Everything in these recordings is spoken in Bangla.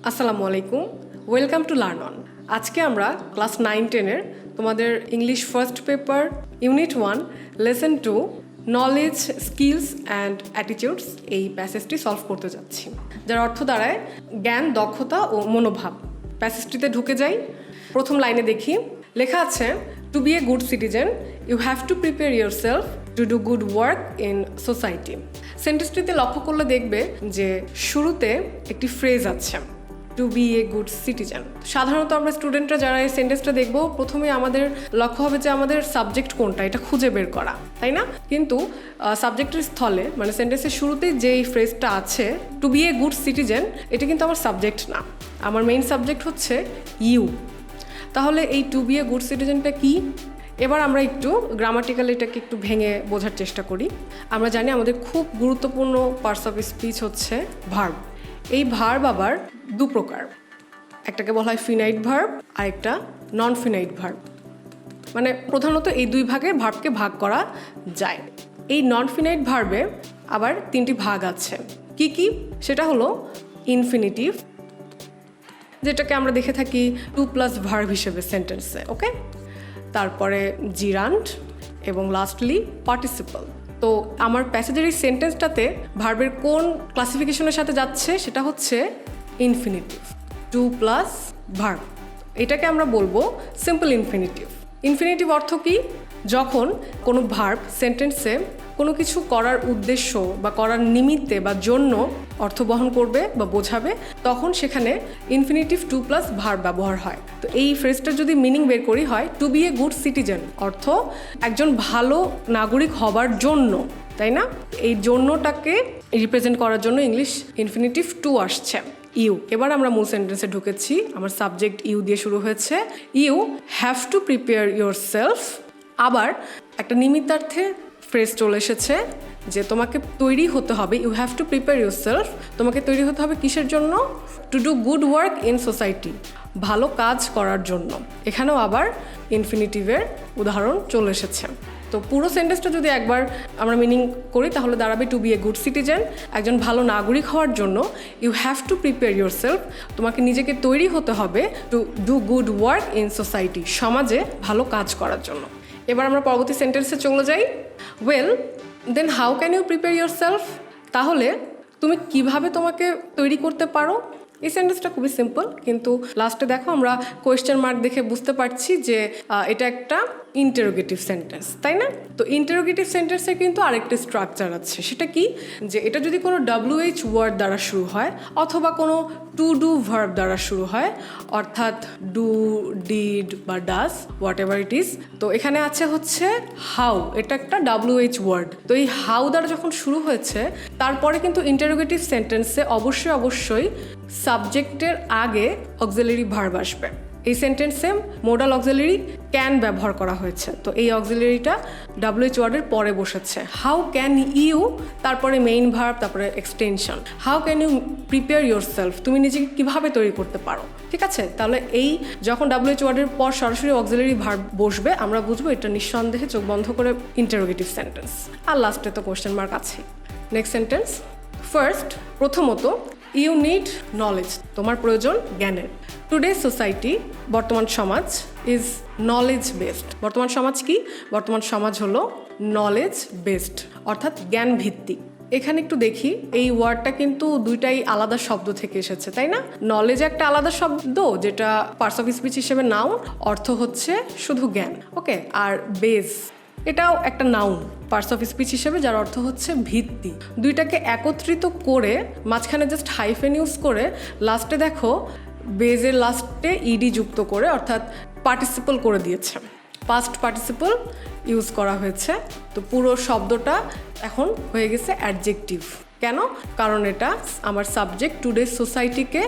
আসসালামু আলাইকুম, ওয়েলকাম টু লার্ন অন। আজকে আমরা ক্লাস 9-10-এর তোমাদের English first paper unit 1 lesson 2 knowledge skills and attitudes এই প্যাসেজটি সলভ করতে যাচ্ছি, যার অর্থ দাঁড়ায় জ্ঞান, দক্ষতা ও মনোভাব। প্যাসেজটিতে ঢুকে যাই। প্রথম লাইনে দেখি, লেখা আছে to be a good citizen you have to prepare yourself to do good work in society. সেন্টেন্সটিতে লক্ষ্য করলে দেখবে যে শুরুতে একটি ফ্রেজ আছে, to be a good citizen. সাধারণত আমরা স্টুডেন্টরা যারা এই সেন্টেন্সটা দেখবো, প্রথমে আমাদের লক্ষ্য হবে যে আমাদের সাবজেক্ট কোনটা, এটা খুঁজে বের করা, তাই না? কিন্তু সাবজেক্টের স্থলে মানে সেন্টেন্সের শুরুতেই যেই ফ্রেজটা আছে to be a good citizen, এটা কিন্তু আমার সাবজেক্ট না, আমার মেইন সাবজেক্ট হচ্ছে ইউ। তাহলে এই টু বি এ গুড সিটিজেনটা কি? এবার আমরা একটু গ্রামাটিক্যাল এটাকে একটু ভেঙে বোঝার চেষ্টা করি। আমরা জানি আমাদের খুব গুরুত্বপূর্ণ পার্টস অফ স্পিচ হচ্ছে ভার্ব। এই ভার্ব আবার দু প্রকার, একটাকে বলা হয় ফিনাইট ভার্ব আর একটা নন ফিনাইট ভার্ব। মানে প্রধানত এই দুই ভাগে ভার্বকে ভাগ করা যায়। এই নন ফিনাইট ভার্বে আবার তিনটি ভাগ আছে। কি কি? সেটা হলো ইনফিনিটিভ, যেটাকে আমরা দেখে থাকি টু প্লাস ভার্ব হিসেবে সেন্টেন্সে, ওকে। তারপরে জিরান্ড এবং লাস্টলি পার্টিসিপল। তো আমার প্যাসেজের এই সেন্টেন্সটাতে ভার্বের কোন ক্লাসিফিকেশনের সাথে যাচ্ছে সেটা হচ্ছে ইনফিনিটিভ, টু প্লাস ভার্ব। এটাকে আমরা বলবো সিম্পল ইনফিনিটিভ। ইনফিনিটিভ অর্থ কি? যখন কোনো ভার্ব সেন্টেন্সে কোনো কিছু করার উদ্দেশ্য বা করার নিমিত্তে বা জন্য অর্থ বহন করবে বা বোঝাবে, তখন সেখানে ইনফিনিটিভ টু প্লাস ভার্ব ব্যবহার হয়। তো এই ফ্রেজটার যদি মিনিং বের করি হয় to be a good citizen, অর্থ একজন ভালো নাগরিক হবার জন্য, তাই না? এই জন্যটাকে রিপ্রেজেন্ট করার জন্য ইংলিশ ইনফিনিটিভ টু আসছে, ইউ। এবার আমরা মূল সেন্টেন্সে ঢুকেছি। আমার সাবজেক্ট ইউ দিয়ে শুরু হয়েছে। You have to prepare yourself. আবার একটা নিমিত্তার্থে ফ্রেজ চলে এসেছে যে তোমাকে তৈরি হতে হবে, you have to prepare yourself. তোমাকে তৈরি হতে হবে কিসের জন্য? To do good work in society, ভালো কাজ করার জন্য। এখানেও আবার ইনফিনিটিভের উদাহরণ চলে এসেছে। তো পুরো সেন্টেন্সটা যদি একবার আমরা মিনিং করি তাহলে দাঁড়াবে to be a good citizen, একজন ভালো নাগরিক হওয়ার জন্য you have to prepare yourself, তোমাকে নিজেকে তৈরি হতে হবে to do good work in society, সমাজে ভালো কাজ করার জন্য। এবার আমরা পরবর্তী সেন্টেন্সে চলে যাই। Well then how can you prepare yourself? তাহলে তুমি কিভাবে তোমাকে তৈরি করতে পারো? এই সেন্টেন্সটা খুবই সিম্পল, কিন্তু লাস্টে দেখো আমরা কোয়েশ্চেন মার্ক দেখে বুঝতে পারছি যে এটা একটা ইন্টারোগেটিভ সেন্টেন্স, তাই না? তো ইন্টারোগেটিভ সেন্টেন্সের কিন্তু আরেকটা স্ট্রাকচার আছে। সেটা কি? যে এটা যদি কোনো WH ওয়ার্ড দ্বারা শুরু হয় অথবা কোনো টু ডু ভার্ব দ্বারা শুরু হয়, অর্থাৎ ডু, ডিড বা ডাস, হোয়াট এভার ইট ইজ। তো এখানে আছে হচ্ছে হাউ, এটা একটা WH ওয়ার্ড। তো এই হাউ দ্বারা যখন শুরু হয়েছে, তারপরে কিন্তু ইন্টারোগেটিভ সেন্টেন্সে অবশ্যই সাবজেক্টের আগে অক্সিলারি ভার্ব আসবে। এই সেন্টেন্সে মোডাল অক্সিলারি ক্যান ব্যবহার করা হয়েছে। তো এই অক্সিলারিটা WH ওয়ার্ডের পরে বসেছে। হাউ ক্যান ইউ, তারপরে মেইন ভার্ব, তারপরে extension. How can you prepare yourself, তুমি নিজেকে কিভাবে তৈরি করতে পারো, ঠিক আছে? তাহলে এই যখন WH ওয়ার্ডের পর সরাসরি অক্সিলারি ভার্ব বসবে, আমরা বুঝবো এটা নিঃসন্দেহে চোখ বন্ধ করে ইন্টারোগেটিভ সেন্টেন্স। আর লাস্টে তো কোয়েশ্চেন মার্ক আছে। Next sentence. ফার্স্ট, প্রথমত ইউ নিড নলেজ, তোমার প্রয়োজন জ্ঞানের। টুডে সোসাইটি, বর্তমান সমাজ, ইজ নলেজ বেসড। বর্তমান সমাজ কি? বর্তমান সমাজ হলো নলেজ বেসড, অর্থাৎ জ্ঞান ভিত্তিক। এখানে একটু দেখি, এই ওয়ার্ডটা কিন্তু দুইটাই আলাদা শব্দ থেকে এসেছে, তাই না? নলেজ একটা আলাদা শব্দ যেটা পার্টস অফ স্পিচ হিসেবে নাউন, অর্থ হচ্ছে শুধু জ্ঞান, ওকে। আর বেস এটাও একটা নাউন পার্টস অফ স্পিচ হিসেবে, যার অর্থ হচ্ছে ভিত্তি। দুইটাকে একত্রিত করে মাঝখানে জাস্ট হাইফেন ইউজ করে লাস্টে দেখো বেজের লাস্টে ইডি যুক্ত করে, অর্থাৎ পার্টিসিপল করে দিয়েছে, পাস্ট পার্টিসিপল ইউজ করা হয়েছে। তো পুরো শব্দটা এখন হয়ে গেছে অ্যাডজেক্টিভ। কেন? কারণ এটা আমার সাবজেক্ট টুডে সোসাইটিকে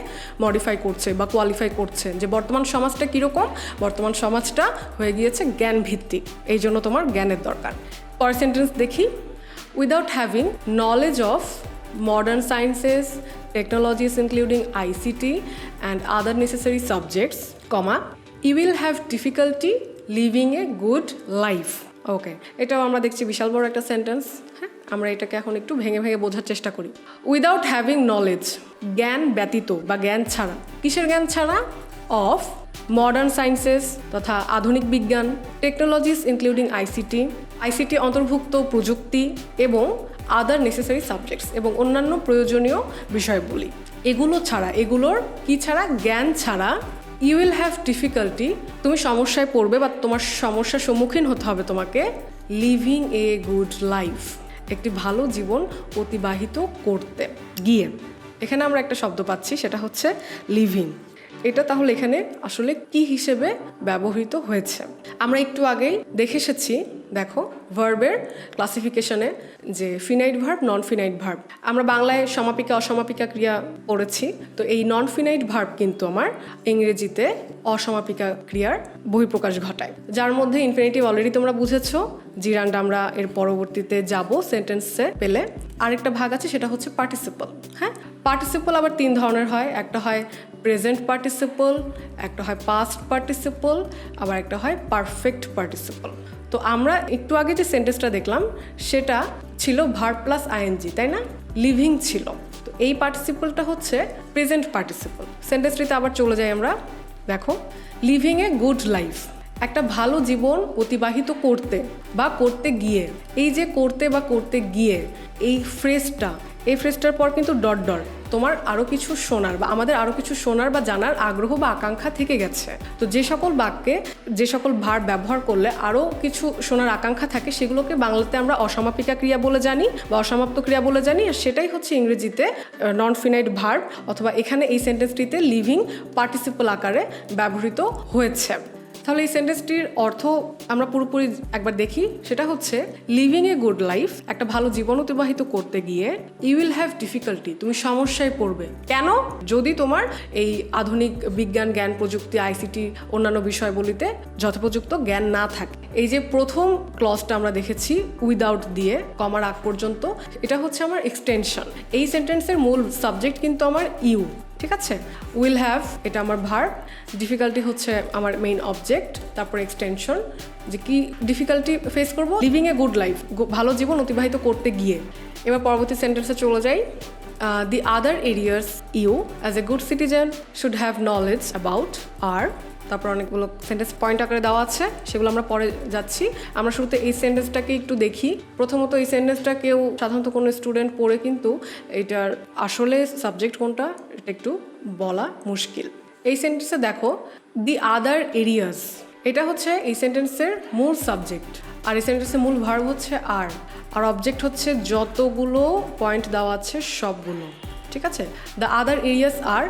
মডিফাই করছে বা কোয়ালিফাই করছে যে বর্তমান সমাজটা কীরকম। বর্তমান সমাজটা হয়ে গিয়েছে জ্ঞান ভিত্তিক, এই জন্য তোমার জ্ঞানের দরকার। পরের সেন্টেন্স দেখি। Without having knowledge of modern sciences, technologies including ICT and other necessary subjects, you will have difficulty living a good life. ওকে, এটাও আমরা দেখছি বিশাল বড় একটা সেন্টেন্স। হ্যাঁ, আমরা এটাকে এখন একটু ভেঙে ভেঙে বোঝার চেষ্টা করি। উইদাউট হ্যাভিং নলেজ, জ্ঞান ব্যতীত বা জ্ঞান ছাড়া। কিসের জ্ঞান ছাড়া? অফ মডার্ন সায়েন্সেস তথা আধুনিক বিজ্ঞান, টেকনোলজিস ইনক্লুডিং আইসিটি অন্তর্ভুক্ত প্রযুক্তি এবং আদার নেসেসারি সাবজেক্টস এবং অন্যান্য প্রয়োজনীয় বিষয়গুলি। এগুলো ছাড়া, এগুলোর কি ছাড়া? জ্ঞান ছাড়া ইউ উইল হ্যাভ ডিফিকাল্টি, তুমি সমস্যায় পড়বে বা তোমার সমস্যার সম্মুখীন হতে হবে তোমাকে লিভিং এ গুড লাইফ, একটি ভালো জীবন অতিবাহিত করতে গিয়ে। এখানে আমরা একটা শব্দ পাচ্ছি, সেটা হচ্ছে লিভিং। এটা তাহলে এখানে আসলে কি হিসেবে ব্যবহৃত হয়েছে? আমরা একটু আগেই দেখে এসেছি, দেখো ভার্বের ক্লাসিফিকেশনে যে ফিনাইট ভার্ব, নন ফিনাইট ভার্ব। আমরা বাংলায় সমাপিকা অসমাপিকা ক্রিয়া পড়েছি, তো এই নন ফিনাইট ভার্ব কিন্তু আমার ইংরেজিতে অসমাপিকা ক্রিয়ার বহিঃপ্রকাশ ঘটায়, যার মধ্যে ইনফিনিটিভ অলরেডি তোমরা বুঝেছো, জিরান্ড আমরা এর পরবর্তীতে যাব সেন্টেন্সে পেলে। আরেকটা ভাগ আছে, সেটা হচ্ছে পার্টিসিপল। হ্যাঁ, পার্টিসিপল আবার 3 ধরনের হয়, একটা হয় প্রেজেন্ট পার্টিসিপল, একটা হয় পাস্ট পার্টিসিপল, আবার একটা হয় পারফেক্ট পার্টিসিপল। তো আমরা একটু আগে যে সেন্টেন্সটা দেখলাম সেটা ছিল ভার্ব প্লাস আইএনজি, তাই না? লিভিং ছিল। তো এই পার্টিসিপলটা হচ্ছে প্রেজেন্ট পার্টিসিপল। সেন্টেন্সটিতে আবার চলে যাই আমরা, দেখো লিভিং এ গুড লাইফ, একটা ভালো জীবন অতিবাহিত করতে বা করতে গিয়ে। এই যে করতে বা করতে গিয়ে, এই ফ্রেজটার পর কিন্তু ডট ডট তোমার আরও কিছু শোনার বা আমাদের আরও কিছু শোনার বা জানার আগ্রহ বা আকাঙ্ক্ষা থেকে গেছে। তো যে সকল বাক্যে যে সকল ভার্ব ব্যবহার করলে আরও কিছু শোনার আকাঙ্ক্ষা থাকে, সেগুলোকে বাংলাতে আমরা অসমাপিকা ক্রিয়া বলে জানি বা অসমাপ্ত ক্রিয়া বলে জানি, আর সেটাই হচ্ছে ইংরেজিতে নন ফিনাইট ভার্ব, অথবা এখানে এই সেন্টেন্সটিতে লিভিং পার্টিসিপল আকারে ব্যবহৃত হয়েছে। তাহলে এই সেন্টেন্সটির অর্থ আমরা পুরোপুরি একবার দেখি। সেটা হচ্ছে লিভিং এ গুড লাইফ, একটা ভালো জীবন অতিবাহিত করতে গিয়ে ইউ উইল হ্যাভ ডিফিকাল্টি, তুমি সমস্যায় পড়বে। কেন? যদি তোমার এই আধুনিক বিজ্ঞান, জ্ঞান, প্রযুক্তি, আইসিটি অন্যান্য বিষয়গুলিতে যথোপযুক্ত জ্ঞান না থাকে। এই যে প্রথম ক্লজটা আমরা দেখেছি উইদাউট দিয়ে কমার আগ পর্যন্ত, এটা হচ্ছে আমার এক্সটেনশন। এই সেন্টেন্সের মূল সাবজেক্ট কিন্তু আমার ইউ, ঠিক আছে? উইল হ্যাভ এটা আমার ভার্ব, ডিফিকাল্টি হচ্ছে আমার মেইন অবজেক্ট, তারপর এক্সটেনশন, যে কি ডিফিকাল্টি ফেস করব লিভিং এ গুড লাইফ, ভালো জীবন অতিবাহিত করতে গিয়ে। এবার পরবর্তী সেন্টেন্সে চলে যাই। The other areas you as a good citizen should have knowledge about are, তারপর অনেকগুলো সেন্টেন্স পয়েন্ট আকারে দেওয়া আছে, সেগুলো আমরা পরে যাচ্ছি। আমরা শুরুতে এই সেন্টেন্সটাকে একটু দেখি। প্রথমত এই সেন্টেন্সটা কেউ সাধারণত কোনো স্টুডেন্ট পড়ে কিন্তু এটার আসলে সাবজেক্ট কোনটা এটা একটু বলা মুশকিল। এই সেন্টেন্সে দেখো দি আদার এরিয়াস, এটা হচ্ছে এই সেন্টেন্সের মূল সাবজেক্ট, আর এই সেন্টেন্সের মূল ভার্ব হচ্ছে আর অবজেক্ট হচ্ছে যতগুলো পয়েন্ট দেওয়া আছে সবগুলো, ঠিক আছে? The other areas R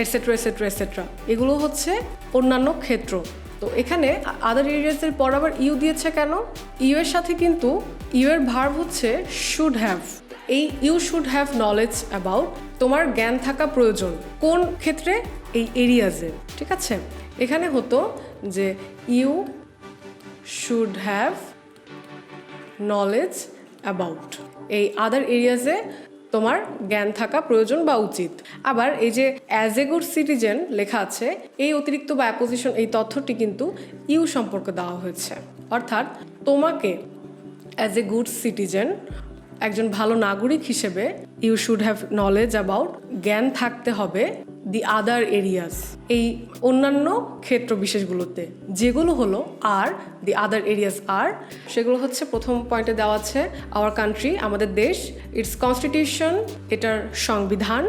etcetera etcetera etcetera, এগুলো হচ্ছে অন্যান্য ক্ষেত্র। তো এখানে আদার এরিয়াসের পর আবার ইউ দিয়েছে কেন? ইউ এর সাথে কিন্তু ইউ এর ভার্ব হচ্ছে শুড হ্যাভ। এই you should have knowledge about, তোমার জ্ঞান থাকা প্রয়োজন কোন ক্ষেত্রে? এই এরিয়াজে, ঠিক আছে? এখানে হতো যে you should have knowledge about, এই আদার এরিয়াজে তোমার জ্ঞান থাকা প্রয়োজন বা উচিত। আবার এই যে অ্যাজ এ গুড সিটিজেন লেখা আছে, এই অতিরিক্ত বা অ্যাপোজিশন, এই তথ্যটি কিন্তু ইউ সম্পর্কে দেওয়া হয়েছে, অর্থাৎ তোমাকে অ্যাজ এ গুড সিটিজেন, একজন ভালো নাগরিক হিসেবে you should have knowledge about, জ্ঞান থাকতে হবে দি আদার এরিয়াস, এই অন্যান্য ক্ষেত্র বিশেষগুলোতে, যেগুলো হলো আর দি আদার এরিয়াস আর, সেগুলো হচ্ছে প্রথম পয়েন্টে দেওয়া আছে আওয়ার কান্ট্রি, আমাদের দেশ, ইটস কনস্টিটিউশন, এটার সংবিধান,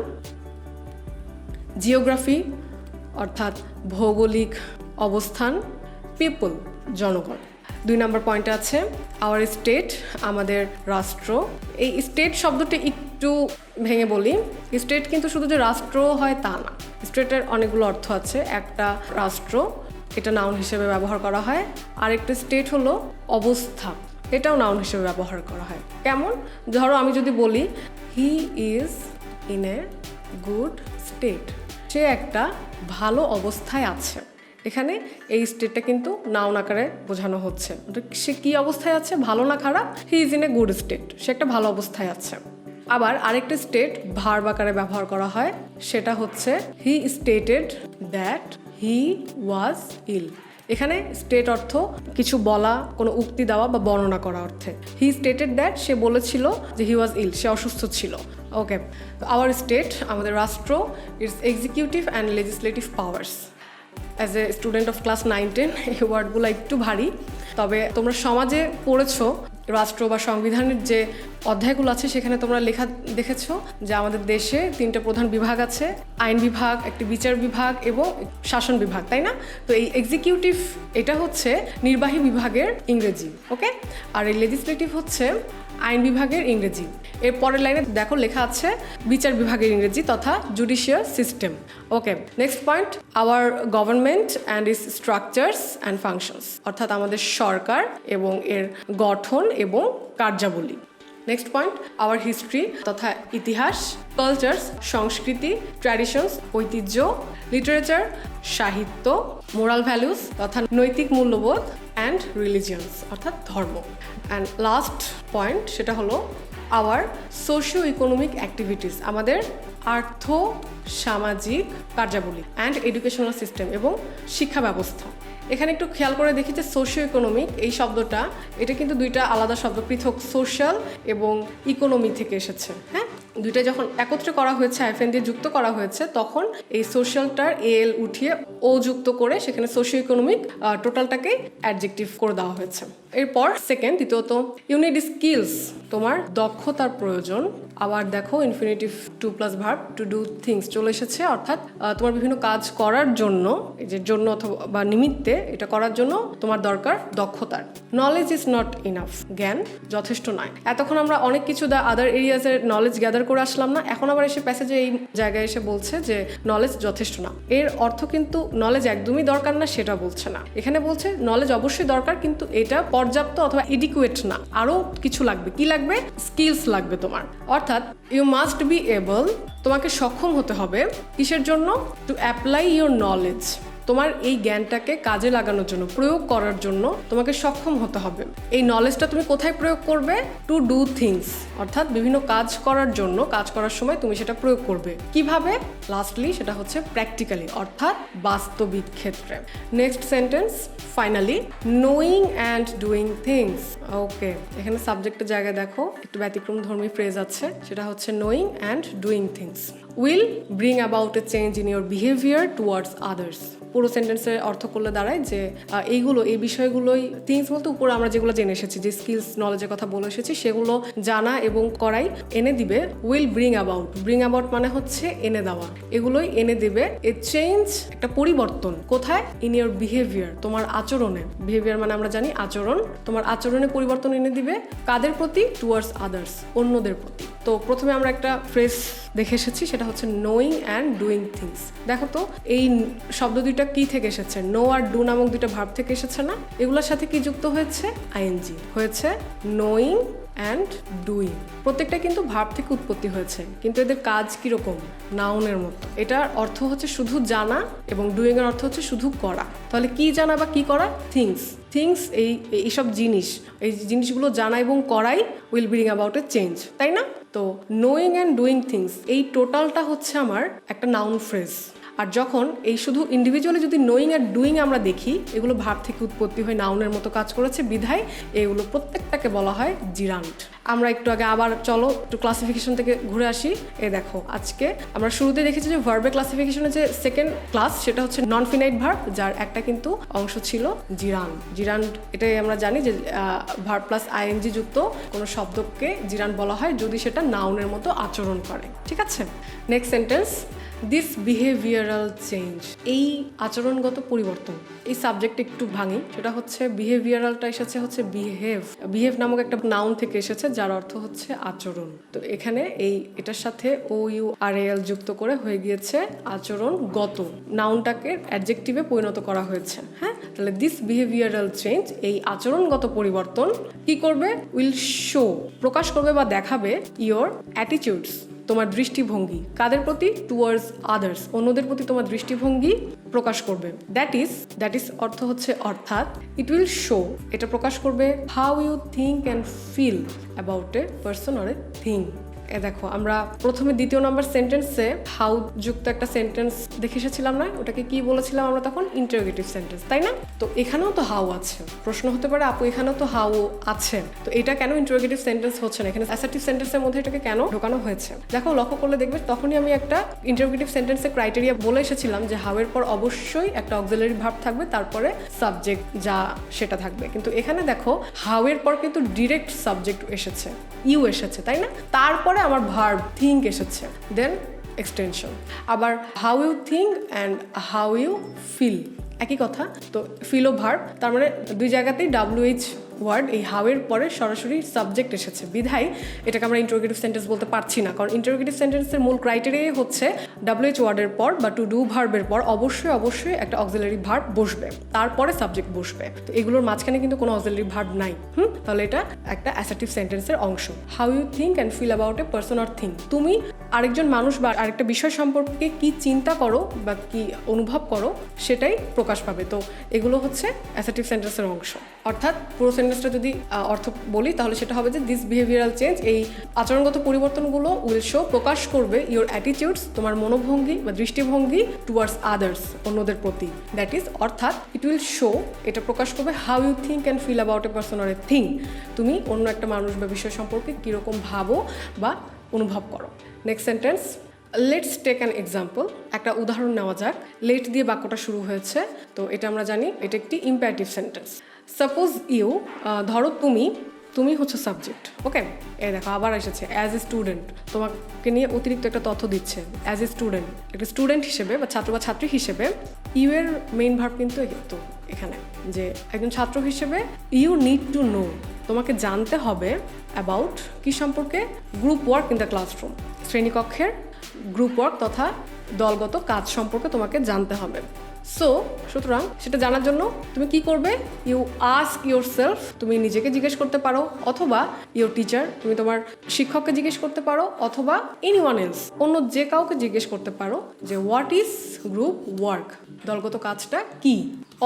জিওগ্রাফি অর্থাৎ ভৌগোলিক অবস্থান, পিপল জনগণ। 2 নম্বর পয়েন্টে আছে আওয়ার স্টেট, আমাদের রাষ্ট্র। এই স্টেট শব্দটি একটু ভেঙে বলি, স্টেট কিন্তু শুধু যে রাষ্ট্র হয় তা না, স্টেটের অনেকগুলো অর্থ আছে। একটা রাষ্ট্র, এটা নাউন হিসেবে ব্যবহার করা হয়, আর একটা স্টেট হলো অবস্থা, এটাও নাউন হিসেবে ব্যবহার করা হয়। কেমন? ধরো আমি যদি বলি he is in a good state, সে একটা ভালো অবস্থায় আছে, এখানে এই স্টেটটা কিন্তু নাউন আকারে বোঝানো হচ্ছে। সে কি অবস্থায় আছে, ভালো না খারাপ? He is in a good state, সে একটা ভালো অবস্থায় আছে। আবার আরেকটা স্টেট ভার্ব আকারে ব্যবহার করা হয়, সেটা হচ্ছে হি স্টেটেড দ্যাট হি ওয়াজ ইল, এখানে স্টেট অর্থ কিছু বলা, কোনো উক্তি দেওয়া বা বর্ণনা করা অর্থে। হি স্টেটেড দ্যাট, সে বলেছিল যে হি ওয়াজ ইল, সে অসুস্থ ছিল। ওকে, আওয়ার স্টেট, আমাদের রাষ্ট্র, it's executive and legislative powers. As a student of class 9-10 এই ওয়ার্ডগুলো একটু ভারী, তবে তোমরা সমাজে পড়েছো রাষ্ট্র বা সংবিধানের যে অধ্যায়গুলো আছে সেখানে তোমরা লেখা দেখেছো যে আমাদের দেশে 3টা প্রধান বিভাগ আছে, আইন বিভাগ, একটি বিচার বিভাগ এবং শাসন বিভাগ, তাই না? তো এই এক্সিকিউটিভ এটা হচ্ছে নির্বাহী বিভাগের ইংরেজি, ওকে, আর এই লেজিসলেটিভ হচ্ছে আইন বিভাগের ইংরেজি। এর পরের লাইনে দেখো লেখা আছে বিচার বিভাগের ইংরেজি তথা judicial system. Okay, next point, hour government and it's structures and functions, অর্থাৎ আমাদের সরকার এবং এর গঠন এবং কার্যাবলী। নেক্সট পয়েন্ট, আওয়ার হিস্ট্রি তথা ইতিহাস, কালচার্স সংস্কৃতি, ট্র্যাডিশনস ঐতিহ্য, লিটারেচার সাহিত্য, মোরাল ভ্যালুস তথা নৈতিক মূল্যবোধ, অ্যান্ড রিলিজিয়ন্স অর্থাৎ ধর্ম। অ্যান্ড লাস্ট পয়েন্ট সেটা হলো আওয়ার সোশিও ইকোনমিক অ্যাক্টিভিটিস, আমাদের আর্থ সামাজিক কার্যাবলী, অ্যান্ড এডুকেশনাল সিস্টেম এবং শিক্ষা ব্যবস্থা। এখানে একটু খেয়াল করে দেখি যে সোশিও ইকোনমিক এই শব্দটা, এটা কিন্তু দুইটা আলাদা শব্দ, পৃথক, সোশ্যাল এবং ইকোনমি থেকে এসেছে। হ্যাঁ, দুইটা যখন একত্রে করা হয়েছে, আইফেন দিয়ে যুক্ত করা হয়েছে, তখন এই সোশ্যালটার এল উঠিয়ে ও যুক্ত করে সেখানে সোশিও ইকোনমিক টোটালটাকে অ্যাডজেক্টিভ করে দেওয়া হয়েছে। এরপর সেকেন্ড, দ্বিতীয়ত, ইউ নিড স্কিলস, তোমার দক্ষতার প্রয়োজন। আবার দেখো infinitive to plus verb to do things চলে এসেছে, অর্থাৎ তোমার বিভিন্ন কাজ করার জন্য, এই যে জন্য অথবা বা নিমিত্তে এটা করার জন্য তোমার দরকার দক্ষতার। নলেজ ইজ নট ইনাফ, জ্ঞান যথেষ্ট নয়। এতক্ষণ আমরা অনেক কিছু আদার এরিয়াজের নলেজ গ্যাদার করে আসলাম না, এখন আবার এসে প্যাসেজে এই জায়গায় এসে বলছে যে নলেজ যথেষ্ট না। এর অর্থ কিন্তু নলেজ একদমই দরকার না সেটা বলছে না, এখানে বলছে নলেজ অবশ্যই দরকার কিন্তু এটা পর্যাপ্ত অথবা এডিকুয়েট না, আরও কিছু লাগবে। কি লাগবে? স্কিলস লাগবে তোমার। অর্থাৎ ইউ মাস্ট বি এবল, তোমাকে সক্ষম হতে হবে কিসের জন্য? টু অ্যাপ্লাই ইউর নলেজ, তোমার এই জ্ঞানটাকে কাজে লাগানোর জন্য, প্রয়োগ করার জন্য তোমাকে সক্ষম হতে হবে। এই নলেজটা তুমি কোথায় প্রয়োগ করবে? টু ডু থিংস, অর্থাৎ বিভিন্ন কাজ করার জন্য, কাজ করার সময় তুমি সেটা প্রয়োগ করবে। কিভাবে? লাস্টলি সেটা হচ্ছে প্র্যাকটিক্যালি, অর্থাৎ বাস্তবিক ক্ষেত্রে। Next sentence, finally, knowing and doing things. Okay, এখানে সাবজেক্টের জায়গায় দেখো একটু ব্যতিক্রমধর্মী ফ্রেজ আছে, সেটা হচ্ছে knowing and doing things will bring about a change in your behaviour towards others. পুরো সেন্টেন্সের অর্থ করলে দাঁড়ায় যে এই বিষয়গুলোই, থিংস বলতে উপরে আমরা যেগুলো জেনে এসেছি, যে স্কিলস নলেজের কথা বলে এসেছি, সেগুলো জানা এবং করাই এনে দিবে। Will bring about, bring about মানে হচ্ছে এনে দেওয়া, এগুলোই এনে দিবে এ চেঞ্জ, একটা পরিবর্তন। কোথায়? ইন ইউর বিহেভিয়ার, তোমার আচরণে। বিহেভিয়ার মানে আমরা জানি আচরণ, তোমার আচরণে পরিবর্তন এনে দিবে। কাদের প্রতি? টুয়ার্ডস আদার্স, অন্যদের প্রতি। তো প্রথমে আমরা একটা ফ্রেজ দেখে এসেছি, সেটা হচ্ছে নোয়িং অ্যান্ড ডুইং থিংস। দেখো তো এই শব্দ দুইটা কি থেকে এসেছে? নো আর ডু নামক দুইটা ভার্ব থেকে এসেছে না? এগুলোর সাথে কি যুক্ত হয়েছে? আইএনজি হয়েছে নোয়িং অ্যান্ড ডুইং। প্রত্যেকটা কিন্তু ভার্ব থেকে উৎপত্তি হয়েছে, কিন্তু এদের কাজ কিরকম? নাউনের মতো। এটার অর্থ হচ্ছে শুধু জানা এবং ডুইং এর অর্থ হচ্ছে শুধু করা। তাহলে কি জানা বা কি করা? থিংস। থিংস এইসব জিনিস, এই জিনিসগুলো জানা এবং করাই will bring about a change, তাই না? তো নোয়িং অ্যান্ড ডুইং থিংস এই টোটালটা হচ্ছে আমার একটা নাউন ফ্রেজ। আর যখন এই শুধু ইন্ডিভিজুয়ালি যদি নোয়িং আর ডুইং আমরা দেখি, এগুলো ভার্ব থেকে উৎপত্তি হয়ে নাউনের মতো কাজ করেছে, বিধায় এগুলো প্রত্যেকটাকে বলা হয় জিরান্ট। আমরা একটু আগে আবার চলো একটু ক্লাসিফিকেশন থেকে ঘুরে আসি। দেখো আজকে আমরা শুরুতে দেখেছি যে ভার্বের ক্লাসিফিকেশনের যে সেকেন্ড ক্লাস, সেটা হচ্ছে নন ফিনাইট ভার্ব, যার একটা কিন্তু অংশ ছিল জিরান্ট। জিরান্ট এটাই আমরা জানি যে ভার্ব প্লাস আইএনজি যুক্ত কোনো শব্দকে জিরান্ট বলা হয় যদি সেটা নাউনের মতো আচরণ করে। ঠিক আছে, next sentence, this behavioural change, এই আচরণগত পরিবর্তন। এই সাবজেক্ট একটু ভাঙি, সেটা হচ্ছে বিহেভিয়ারালটা এসেছে হচ্ছে বিহেভ নামক একটা নাউন থেকে এসেছে, যার অর্থ হচ্ছে আচরণ। তো এখানে এটার সাথে OURAL যুক্ত করে হয়ে গিয়েছে আচরণগত, নাউনটাকে অ্যাডজেক্টিভে পরিণত করা হয়েছে। হ্যাঁ, তাহলে দিস বিহেভিয়ারাল চেঞ্জ, এই আচরণগত পরিবর্তন কি করবে? উইল শো, প্রকাশ করবে বা দেখাবে ইয়োর অ্যাটিটিউডস, তোমার দৃষ্টিভঙ্গি। কাদের প্রতি? টুয়ার্ডস আদার্স, অন্যদের প্রতি তোমার দৃষ্টিভঙ্গি প্রকাশ করবে। দ্যাট ইজ অর্থ হচ্ছে অর্থাৎ, ইট উইল শো, এটা প্রকাশ করবে how you think and feel about a person or a thing. দেখো আমরা প্রথমে দ্বিতীয় নম্বর সেন্টেন্সে হাউ যুক্ত একটা সেন্টেন্স দেখে এসেছিলাম না, ওটাকে কি বলেছিলাম আমরা তখন? ইন্টারোগেটিভ সেন্টেন্স, তাই না? তো এখানেও তো হাউ আছে, প্রশ্ন হতে পারে আপু এখানেও তো হাউ আছে, তো এটা কেন ইন্টারোগেটিভ সেন্টেন্স হচ্ছে না? এখানে অ্যাসার্টিভ সেন্টেন্সের মধ্যে এটাকে কেন ঢোকানো হয়েছে? দেখো লক্ষ্য করলে দেখবে তখনই আমি একটা ইন্টারোগেটিভ সেন্টেন্সের ক্রাইটেরিয়া বলে এসেছিলাম যে হাউ এর পর অবশ্যই একটা অক্সিলারি ভার্ব থাকবে, তারপরে সাবজেক্ট যা সেটা থাকবে। কিন্তু এখানে দেখো হাউ এর পর কিন্তু ডিরেক্ট সাবজেক্ট এসেছে, ইউ এসেছে, তাই না? তারপরে আমার ভার্ব থিঙ্ক এসেছে, দেন এক্সটেনশন। আবার how you think and how you feel একই কথা। তো ফিল ও ভার্ব, তার মানে দুই জায়গাতেই WH ওয়ার্ড এই হাউ এর পরে সরাসরি সাবজেক্ট এসেছে, বিধায় এটাকে আমরা ইন্টারোগেটিভ সেন্টেন্স বলতে পারছি না। কারণ ইন্টারোগেটিভ সেন্টেন্সের মূল ক্রাইটেরিয়াই হচ্ছে WH ওয়ার্ডের পর বা টু ডু ভার্বের পর অবশ্যই একটা অক্সিলারি ভার্ব বসবে, তারপরে সাবজেক্ট বসবে। তো এগুলোর মাঝখানে কিন্তু কোনো অক্সিলারি ভার্ব নাই। তাহলে এটা একটা অ্যাসার্টিভ সেন্টেন্সের অংশ। How you think and feel about a person or thing, তুমি আরেকজন মানুষ বা আরেকটা বিষয় সম্পর্কে কি চিন্তা করো বা কি অনুভব করো সেটাই প্রকাশ পাবে। তো এগুলো হচ্ছে অ্যাসার্টিভ সেন্টেন্সের অংশ। অর্থাৎ পুরো সেন্টেন্সটা যদি অর্থ বলি তাহলে সেটা হবে যে দিস বিহেভিয়ারাল চেঞ্জ, এই আচরণগত পরিবর্তনগুলো উইল শো প্রকাশ করবে ইউর অ্যাটিটিউডস, তোমার মনোভঙ্গি বা দৃষ্টিভঙ্গি টুয়ার্ডস আদার্স, অন্যদের প্রতি। দ্যাট ইজ অর্থাৎ ইট উইল শো, এটা প্রকাশ করবে how you think and feel about a person or a thing, তুমি অন্য একটা মানুষ বা বিষয় সম্পর্কে কীরকম ভাবো বা অনুভব করো। Next sentence, let's take an example, একটা উদাহরণ নেওয়া যাক। লেট দিয়ে বাক্যটা শুরু হয়েছে, তো এটা আমরা জানি এটা একটি ইম্পারেটিভ সেন্টেন্স। সাপোজ ইউ, ধরো তুমি হচ্ছে সাবজেক্ট, ওকে? এই দেখো আবার এসেছে অ্যাজ এ স্টুডেন্ট, তোমাকে নিয়ে অতিরিক্ত একটা তথ্য দিচ্ছে। অ্যাজ এ স্টুডেন্ট, একটা স্টুডেন্ট হিসেবে বা ছাত্র বা ছাত্রী হিসেবে ইউ এর মেইন ভার্ব কিন্তু এখানে যে একজন ছাত্র হিসেবে ইউ নিড টু নো, তোমাকে জানতে হবে অ্যাবাউট কি সম্পর্কে? Group work in the classroom, শ্রেণীকক্ষের গ্রুপ ওয়ার্ক তথা দলগত কাজ সম্পর্কে তোমাকে জানতে হবে। সুতরাং সেটা জানার জন্য তুমি কি করবে? ইউ আস্ক ইউর সেলফ, তুমি নিজেকে জিজ্ঞেস করতে পারো, অথবা ইউর টিচার, তুমি তোমার শিক্ষককে জিজ্ঞেস করতে পারো, অথবা এনিওয়ান এলস, অন্য যে কাউকে জিজ্ঞেস করতে পারো যে হোয়াট ইজ গ্রুপ ওয়ার্ক, দলগত কাজটা কি।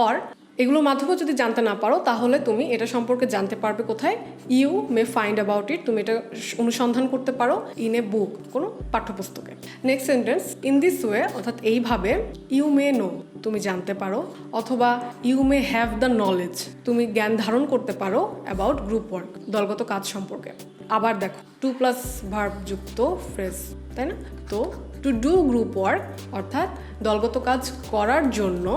অর এগুলোর মাধ্যমে যদি জানতে না পারো তাহলে তুমি এটা সম্পর্কে জানতে পারবে কোথায়? You may find about it, তুমি এটা অনুসন্ধান করতে পারো ইন এ বুক, কোনো পাঠ্যপুস্তকে। Next sentence, in this way, অর্থাৎ এইভাবে, ইউ মে নো, তুমি জানতে পারো, অথবা you may have the knowledge, তুমি জ্ঞান ধারণ করতে পারো অ্যাবাউট গ্রুপ ওয়ার্ক, দলগত কাজ সম্পর্কে। আবার দেখো 2+ ভার্ব যুক্ত ফ্রেজ, তাই না? তো টু ডু গ্রুপ ওয়ার্ক অর্থাৎ দলগত কাজ করার জন্য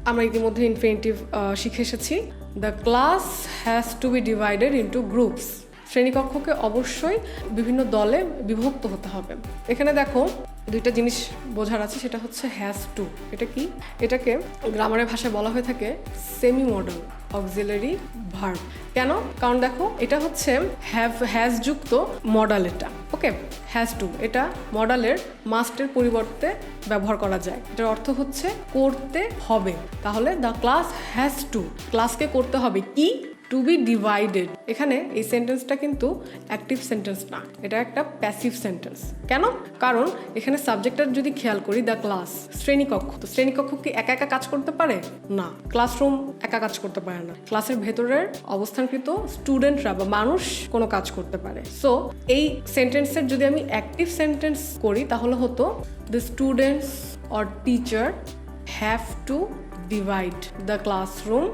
আমরা ইতিমধ্যে ইনফিনিটিভ শিখে এসেছি। The class has to be divided into groups, শ্রেণীকক্ষকে অবশ্যই বিভিন্ন দলে বিভক্ত হতে হবে। এখানে দেখো দুইটা জিনিস বোঝার আছে, সেটা হচ্ছে হ্যাজ টু। এটা কি? এটাকে গ্রামারের ভাষায় বলা হয়ে থাকে সেমি মডাল অক্সিলারি ভার্ব। কেন? কারণ দেখো এটা হচ্ছে হ্যাজ যুক্ত মডাল, এটা ওকে। হ্যাজ টু এটা মডালের মাস্টের পরিবর্তে ব্যবহার করা যায়। এটার অর্থ হচ্ছে করতে হবে। তাহলে দ্য ক্লাস হ্যাজ টু, ক্লাসকে করতে হবে কি? To be divided. এখানে এই সেন্টেন্সটা কিন্তু অ্যাক্টিভ সেন্টেন্স না, এটা একটা প্যাসিভ সেন্টেন্স। কেন? কারণ এখানে সাবজেক্টটা যদি খেয়াল করি, দ্য ক্লাস, শ্রেণীকক্ষ, তো শ্রেণীকক্ষ কি একা একা কাজ করতে পারে? না, ক্লাসরুম একা কাজ করতে পারে না। ক্লাসের ভেতরের অবস্থানকৃত স্টুডেন্টরা বা মানুষ কোনো কাজ করতে পারে। সো এই সেন্টেন্সের যদি আমি অ্যাক্টিভ সেন্টেন্স করি তাহলে হতো the students or teacher have to divide the classroom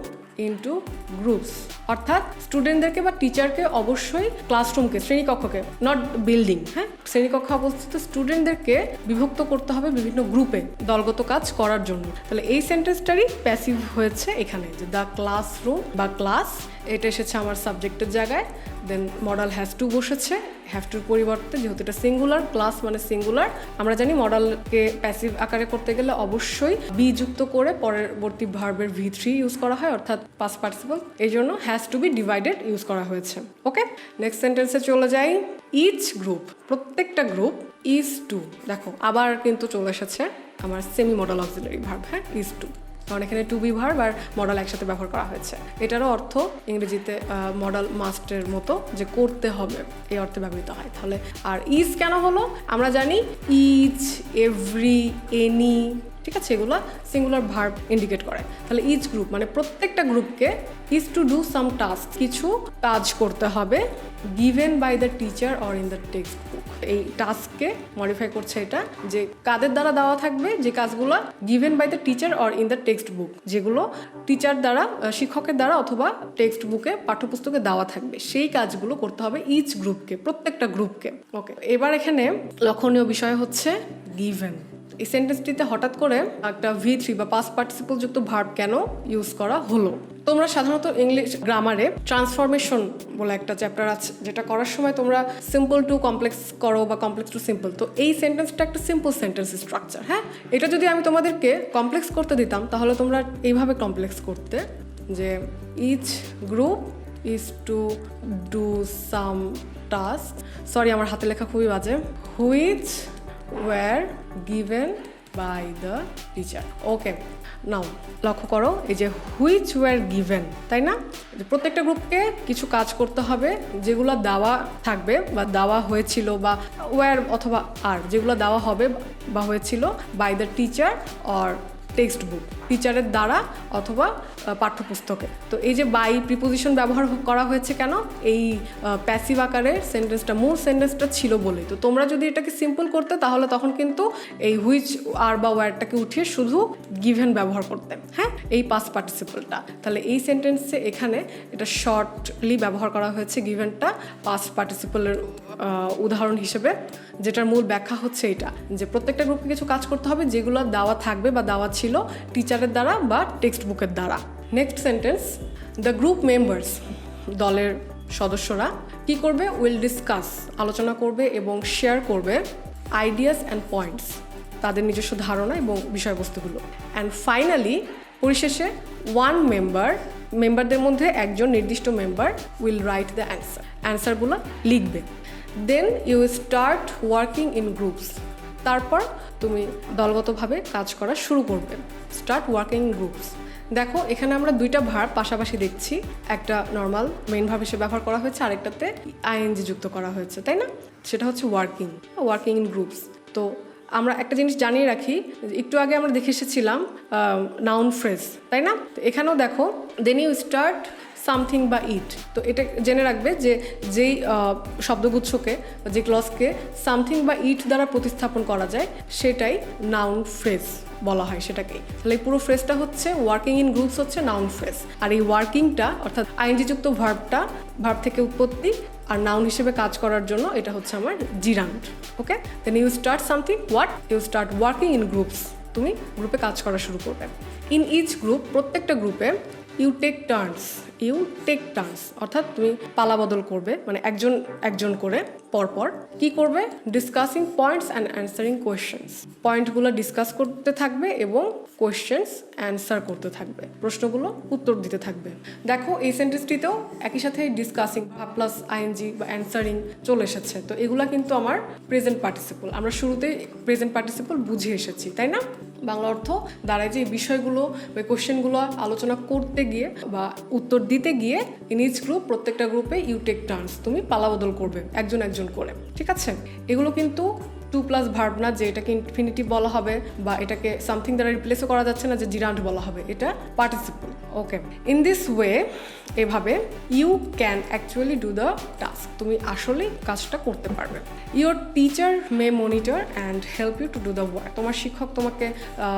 into groups, অর্থাৎ স্টুডেন্টদেরকে বা টিচারকে অবশ্যই ক্লাসরুমকে, শ্রেণীকক্ষকে, নট বিল্ডিং, হ্যাঁ, শ্রেণীকক্ষে অবস্থিত স্টুডেন্টদেরকে বিভক্ত করতে হবে বিভিন্ন গ্রুপে দলগত কাজ করার জন্য। তাহলে এই সেন্টেন্সটারই প্যাসিভ হয়েছে এখানে, যে দ্য ক্লাসরুম বা ক্লাস, এটা এসেছে আমার সাবজেক্টের জায়গায়, দেন মডাল হ্যাজ টু বসেছে, হ্যাভ টুর পরিবর্তে, যেহেতু এটা সিঙ্গুলার, ক্লাস মানে সিঙ্গুলার, আমরা জানি মডালকে প্যাসিভ আকারে করতে গেলে অবশ্যই বি যুক্ত করে পরবর্তী ভার্বের V3 ইউজ করা হয়, অর্থাৎ পাস্ট পার্টিসিপল, এই জন্য has to be divided use করা হয়েছে। ওকে, নেক্সট সেন্টেন্সে চলে যাই। ইচ গ্রুপ, প্রত্যেকটা গ্রুপ, ইজ টু, দেখো আবার কিন্তু চলে এসেছে আমার সেমি মডাল অক্সিলারি ভার্ব, হ্যাঁ, ইজ টু, কারণ এখানে টু বি ভার্ব আর মডাল একসাথে ব্যবহার করা হয়েছে। এটারও অর্থ ইংরেজিতে মডাল মাস্টের মতো, যে করতে হবে, এই অর্থে ব্যবহৃত হয়। তাহলে আর ইজ কেন হলো? আমরা জানি ইচ, এভরি, এনি, ঠিক আছে, এগুলো সিঙ্গুলার ভার্ব ইন্ডিকেট করে। তাহলে ইচ গ্রুপ মানে প্রত্যেকটা গ্রুপকে is to do some task, কিছু কাজ করতে হবে, given by the teacher or in the text book. এই টাস্ককে মডিফাই করছে এটা, যে কাদের দ্বারা দেওয়া থাকবে, যে কাজগুলো given by the teacher or in the text book, যেগুলো টিচার দ্বারা, শিক্ষকের দ্বারা অথবা টেক্সট বুকে, পাঠ্যপুস্তকে দেওয়া থাকবে, সেই কাজগুলো করতে হবে ইচ গ্রুপকে, প্রত্যেকটা গ্রুপকে। ওকে, এবার এখানে লক্ষণীয় বিষয় হচ্ছে গিভেন। এই সেন্টেন্সটিতে হঠাৎ করে একটা V3 বা পাস্ট পার্টিসিপল যুক্ত ভার্ব কেন ইউজ করা হলো? তোমরা সাধারণত ইংলিশ গ্রামারে ট্রান্সফরমেশন বলে একটা চ্যাপ্টার আছে, যেটা করার সময় তোমরা সিম্পল টু কমপ্লেক্স করো বা কমপ্লেক্স টু সিম্পল। তো এই সেন্টেন্সটা একটা সিম্পল সেন্টেন্স স্ট্রাকচার। হ্যাঁ, এটা যদি আমি তোমাদেরকে কমপ্লেক্স করতে দিতাম তাহলে তোমরা এইভাবে কমপ্লেক্স করতে, যে each group is to do some task, sorry আমার হাতে লেখা খুবই বাজে, which were given by the teacher. Okay, now লক্ষ্য করো, এই যে হুইচ ওয়ার গিভেন, তাই না? প্রত্যেকটা গ্রুপকে কিছু কাজ করতে হবে যেগুলো দেওয়া থাকবে বা দেওয়া হয়েছিল, বা ওয়ার অথবা আর, যেগুলো দেওয়া হবে বা হয়েছিল by the teacher or text book, টিচারের দ্বারা অথবা পাঠ্যপুস্তকে। তো এই যে বাই প্রিপোজিশন ব্যবহার করা হয়েছে কেন? এই প্যাসিভ আকারে সেন্টেন্সটা, মূল সেন্টেন্সটা ছিল বলে। তো তোমরা যদি এটাকে সিম্পল করতে তাহলে তখন কিন্তু এই হুইচ আর বা ওয়ারটাকে উঠিয়ে শুধু গিভেন ব্যবহার করতে, হ্যাঁ, এই পাস্ট পার্টিসিপলটা। তাহলে এই সেন্টেন্সে এখানে এটা শর্টলি ব্যবহার করা হয়েছে গিভেনটা পাস্ট পার্টিসিপলের উদাহরণ হিসেবে, যেটার মূল ব্যাখ্যা হচ্ছে এটা, যে প্রত্যেকটা গ্রুপকে কিছু কাজ করতে হবে যেগুলো দেওয়া থাকবে বা দেওয়া ছিল টিচারের দ্বারা বা টেক্সট বুকের দ্বারা। Next sentence, the group members, দলের সদস্যরা কি করবে? উইল ডিসকাস, আলোচনা করবে এবং শেয়ার করবে আইডিয়াস অ্যান্ড পয়েন্টস, তাদের নিজস্ব ধারণা এবং বিষয়বস্তুগুলো। অ্যান্ড ফাইনালি, পরিশেষে ওয়ান মেম্বারদের মধ্যে একজন নির্দিষ্ট মেম্বার উইল রাইট দ্য অ্যান্সারগুলো লিখবে। Then you start working in groups, তারপর তুমি দলগতভাবে কাজ করা শুরু করবে। Start working in groups. দেখো এখানে আমরা দুইটা ভার্ব পাশাপাশি দেখছি, একটা নর্মাল মেইন ভার্ব হিসেবে ব্যবহার করা হয়েছে, আরেকটাতে আইএনজি যুক্ত করা হয়েছে, তাই না? সেটা হচ্ছে ওয়ার্কিং ইন গ্রুপস। তো আমরা একটা জিনিস জানিয়ে রাখি, একটু আগে আমরা দেখে এসেছিলাম নাউন ফ্রেজ, তাই না? তো এখানেও দেখো, দেন ইউ স্টার্ট সামথিং বা ইট। তো এটা জেনে রাখবে যে যেই শব্দগুচ্ছকে, যে ক্লজকে সামথিং বা ইট দ্বারা প্রতিস্থাপন করা যায় সেটাই নাউন ফ্রেজ বলা হয় সেটাকেই। তাহলে এই পুরো ফ্রেজটা হচ্ছে ওয়ার্কিং ইন গ্রুপস হচ্ছে নাউন ফ্রেজ। আর এই ওয়ার্কিংটা অর্থাৎ আইএনজি যুক্ত ভার্ব থেকে উৎপত্তি, আর নাউন হিসেবে কাজ করার জন্য এটা হচ্ছে আমার gerund. Okay, then you start something, what? You start working in groups, তুমি গ্রুপে কাজ করা শুরু করবে। ইন ইচ গ্রুপ, প্রত্যেকটা গ্রুপে ইউ টেক টার্নস, অর্থাৎ তুমি পালা বদল করবে, মানে একজন করে পরপর কি করবে? Discussing points and answering questions, পয়েন্টগুলো ডিসকাস করতে থাকবে এবং কোয়েশ্চেন্স অ্যান্সার করতে থাকবে, প্রশ্নগুলো উত্তর দিতে থাকবে। দেখো এই সেন্টেন্সটিতেও একই সাথে ডিসকাসিং প্লাস আইএনজি বা অ্যান্সারিং চলে এসেছে। তো এগুলা কিন্তু আমার প্রেজেন্ট পার্টিসিপল, আমরা শুরুতেই প্রেজেন্ট পার্টিসিপল বুঝে এসেছি, তাই না? বাংলা অর্থ দাঁড়ায় যে এই বিষয়গুলো বা কোয়েশ্চেনগুলো আলোচনা করতে গিয়ে বা উত্তর দিতে গিয়ে ইন ইচ গ্রুপ, প্রত্যেকটা গ্রুপে ইউ টেক টার্নস, তুমি পালা বদল করবে একজন করে, ঠিক আছে? এগুলো কিন্তু টু প্লাস ভার্ব না যে এটাকে ইনফিনিটিভ বলা হবে বা এটাকে সামথিং দ্বারা রিপ্লেসও করা যাচ্ছে না যে জিরান্ড বলা হবে, এটা participle. Okay, in this way, এভাবে you can actually do the task, তুমি আসলে কাজটা করতে পারবে। Your teacher may monitor and help you to do the work, তোমার শিক্ষক তোমাকে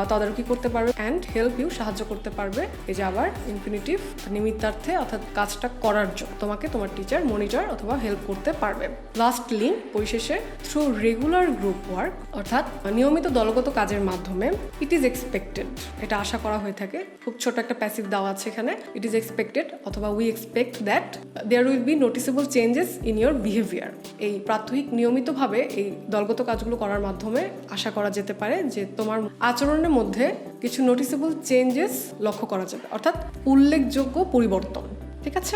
তদারকি করতে পারবে, অ্যান্ড হেল্প ইউ, সাহায্য করতে পারবে। এই যে আবার ইনফিনিটিভ নিমিত্তার্থে, অর্থাৎ কাজটা করার জন্য তোমাকে তোমার টিচার মনিটর অথবা হেল্প করতে পারবে। লাস্টলি, পরিশেষে, থ্রু রেগুলার গ্রুপ ওয়ার্ক, অর্থাৎ নিয়মিত দলগত কাজের মাধ্যমে, ইট ইজ এক্সপেক্টেড, এটা আশা করা হয়ে থাকে। খুব ছোট একটা প্যাসিভ দেওয়া আছে এখানে, ইট ইজ এক্সপেক্টেড অথবা we expect that there will be noticeable changes in your behaviour. এই প্রাত্যহিক নিয়মিতভাবে এই দলগত কাজগুলো করার মাধ্যমে আশা করা যেতে পারে যে তোমার আচরণের মধ্যে কিছু নোটিসেবল চেঞ্জেস লক্ষ্য করা যাবে, অর্থাৎ উল্লেখযোগ্য পরিবর্তন, ঠিক আছে?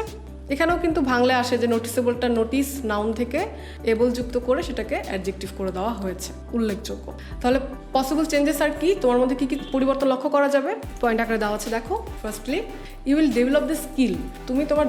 এখানেও কিন্তু ভাঙলে আসে যে নোটিসেবলটা নোটিস নাউন থেকে এবল যুক্ত করে সেটাকে অ্যাডজেক্টিভ করে দেওয়া হয়েছে, উল্লেখযোগ্য। তাহলে পসিবল চেঞ্জেস আর কি, তোমার মধ্যে কি কি পরিবর্তন লক্ষ্য করা যাবে, পয়েন্ট আকারে দেওয়া আছে দেখো। Firstly you will develop the skill, তুমি তোমার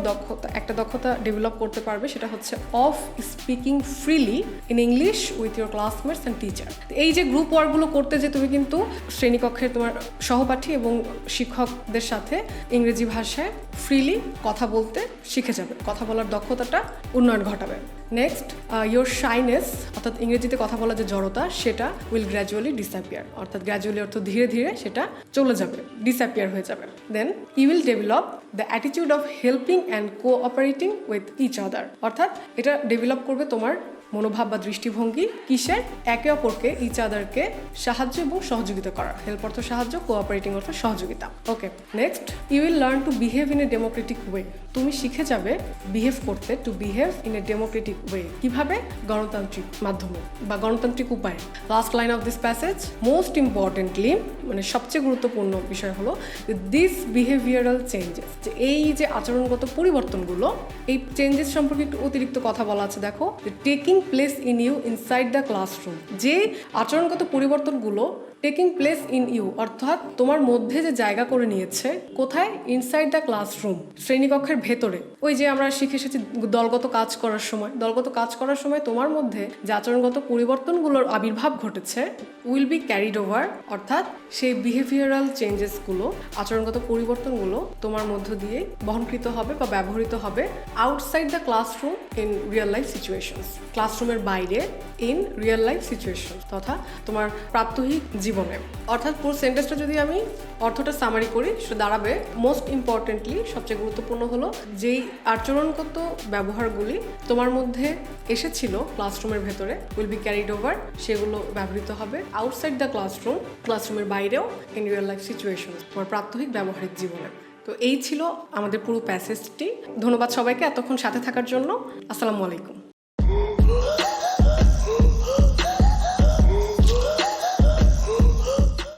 একটা দক্ষতা ডেভেলপ করতে পারবে, সেটা হচ্ছে of speaking freely in English with your classmates and teacher. এই যে গ্রুপ ওয়ার্কগুলো করতে যে তুমি কিন্তু শ্রেণীকক্ষে তোমার সহপাঠী এবং শিক্ষকদের সাথে ইংরেজি ভাষায় ফ্রিলি কথা বলতে শিখে যাবে, কথা বলার দক্ষতাটা উন্নয়ন ঘটাবে। নেক্সট, ইয়োর শাইনেস, অর্থাৎ ইংরেজিতে কথা বলা যে জড়তা, সেটা উইল গ্র্যাজুয়ালি ডিসঅ্যাপিয়ার, অর্থাৎ গ্র্যাজুয়ালি অর্থ ধীরে ধীরে সেটা চলে যাবে, ডিসঅ্যাপিয়ার হয়ে যাবে। Then you will develop the attitude of helping and cooperating with each other, অর্থাৎ এটা ডেভেলপ করবে তোমার মনোভাব বা দৃষ্টিভঙ্গি কিসের, একে অপরকে ইচ আদারকে সাহায্য এবং সহযোগিতা করা। হেল্প অর্থ সাহায্য, কোঅপারেটিং অর্থ সহযোগিতা। Okay, next, you will learn to behave in a democratic way, তুমি শিখে যাবে বিহেভ করতে, to behave in a democratic way, কিভাবে, গণতান্ত্রিক মাধ্যমে বা গণতান্ত্রিক উপায়ে। Last line of this passage, most importantly, মানে সবচেয়ে গুরুত্বপূর্ণ বিষয় হলো দিস বিহেভিয়ারাল চেঞ্জেস, যে এই যে আচরণগত পরিবর্তনগুলো, এই চেঞ্জেস সম্পর্কে একটু অতিরিক্ত কথা বলা আছে দেখো। Taking place in you inside the classroom, যে আচরণগত পরিবর্তনগুলো টেকিং প্লেস ইন ইউ, অর্থাৎ তোমার মধ্যে যে জায়গা করে নিয়েছে, কোথায়, ইনসাইড দ্য ক্লাসরুম, শ্রেণীকক্ষের ভেতরে। ওই যে আমরা শিখে এসেছি দলগত কাজ করার সময় তোমার মধ্যে যে আচরণগত পরিবর্তনগুলোর আবির্ভাব ঘটেছে, উইল বি ক্যারিড ওভার, অর্থাৎ সেই বিহেভিয়ারাল চেঞ্জেসগুলো, আচরণগত পরিবর্তনগুলো তোমার মধ্য দিয়ে বহনকৃত হবে বা ব্যবহৃত হবে outside the classroom in real life situations, ক্লাসরুমের বাইরে ইন রিয়েল লাইফ সিচুয়েশন, তথা তোমার প্রাত্যহিক জীবনে। অর্থাৎ পুরো সেন্টেন্সটা যদি আমি অর্থটা সামারি করি, সেটা দাঁড়াবে মোস্ট ইম্পর্টেন্টলি, সবচেয়ে গুরুত্বপূর্ণ হলো যেই আচরণগত ব্যবহারগুলি তোমার মধ্যে এসেছিল ক্লাসরুমের ভেতরে, উইল বি ক্যারিড ওভার, সেগুলো ব্যবহৃত হবে আউটসাইড দ্য ক্লাসরুম, ক্লাসরুমের বাইরেও ইন রিয়েল লাইফ সিচুয়েশন, তোমার প্রাত্যহিক ব্যবহারিক জীবনে। তো এই ছিল আমাদের পুরো প্যাসেজটি। ধন্যবাদ সবাইকে এতক্ষণ সাথে থাকার জন্য। আসসালামু আলাইকুম।